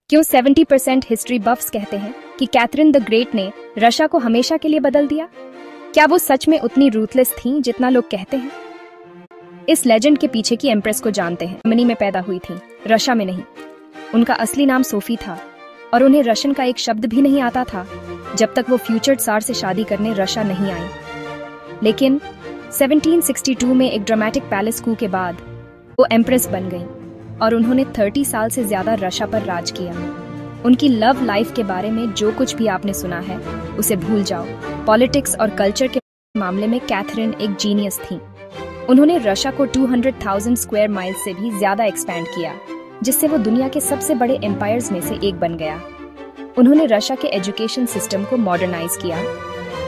क्यों 70% हिस्ट्री बफ्स कहते हैं कि कैथरीन द ग्रेट ने रशिया को हमेशा के लिए बदल दिया? क्या वो सच में उतनी रूथलेस थीं जितना लोग कहते हैं? इस लेजेंड के पीछे की एम्प्रेस को जानते हैं। जर्मनी में पैदा हुई थी, रशिया में नहीं। उनका असली नाम सोफी था और उन्हें रशियन का एक शब्द भी नहीं आता था जब तक वो फ्यूचर सार से शादी करने रशिया नहीं आई। लेकिन 1762 में एक ड्रामेटिक पैलेस कू के बाद वो एम्प्रेस बन गई और उन्होंने 30 साल से ज्यादा रशिया पर राज किया। उनकी लव लाइफ के बारे में जो कुछ भी आपने सुना है उसे भूल जाओ। पॉलिटिक्स और कल्चर के मामले में कैथरीन एक जीनियस थी। उन्होंने रशिया को 200,000 स्क्वायर माइल से भी ज्यादा एक्सपैंड किया, जिससे वो दुनिया के सबसे बड़े एम्पायर्स में से एक बन गया। उन्होंने रशिया के एजुकेशन सिस्टम को मॉडर्नाइज किया,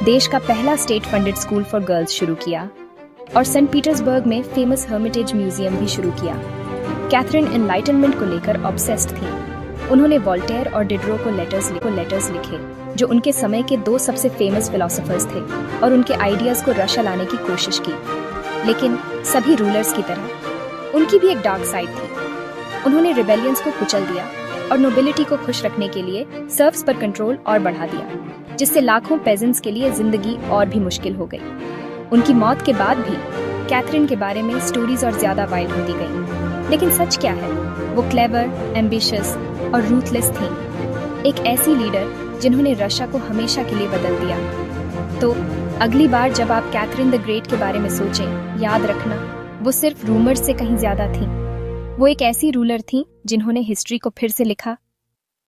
देश का पहला state funded school for girls शुरू किया और सेंट पीटर्सबर्ग में फेमस हर्मिटेज म्यूजियम भी शुरू किया। कैथरीन एनलाइटनमेंट को लेकर ऑब्सेस्ड थी। उन्होंने वोल्टेयर और डिडरो को लेटर्स लिखे, जो उनके समय के दो सबसे फेमस फिलोसोफर्स थे, और उनके आइडियाज को रशिया लाने की कोशिश की। लेकिन सभी रूलर्स की तरह उनकी भी एक डार्क साइड थी। उन्होंने रिबेलियंस को कुचल दिया और नोबिलिटी को खुश रखने के लिए सर्व्स पर कंट्रोल और बढ़ा दिया, जिससे लाखों पेजेंट्स के लिए जिंदगी और भी मुश्किल हो गई। उनकी मौत के बाद भी कैथरीन के बारे में स्टोरीज और ज्यादा वाइल्ड होती गई। लेकिन सच क्या है? वो क्लेवर, एम्बिशियस और रूथलेस थी, एक ऐसी लीडर जिन्होंने रशिया को हमेशा के लिए बदल दिया। तो अगली बार जब आप कैथरीन द ग्रेट के बारे में सोचें, याद रखना वो सिर्फ रूमर्स से कहीं ज्यादा थी। वो एक ऐसी रूलर थी जिन्होंने हिस्ट्री को फिर से लिखा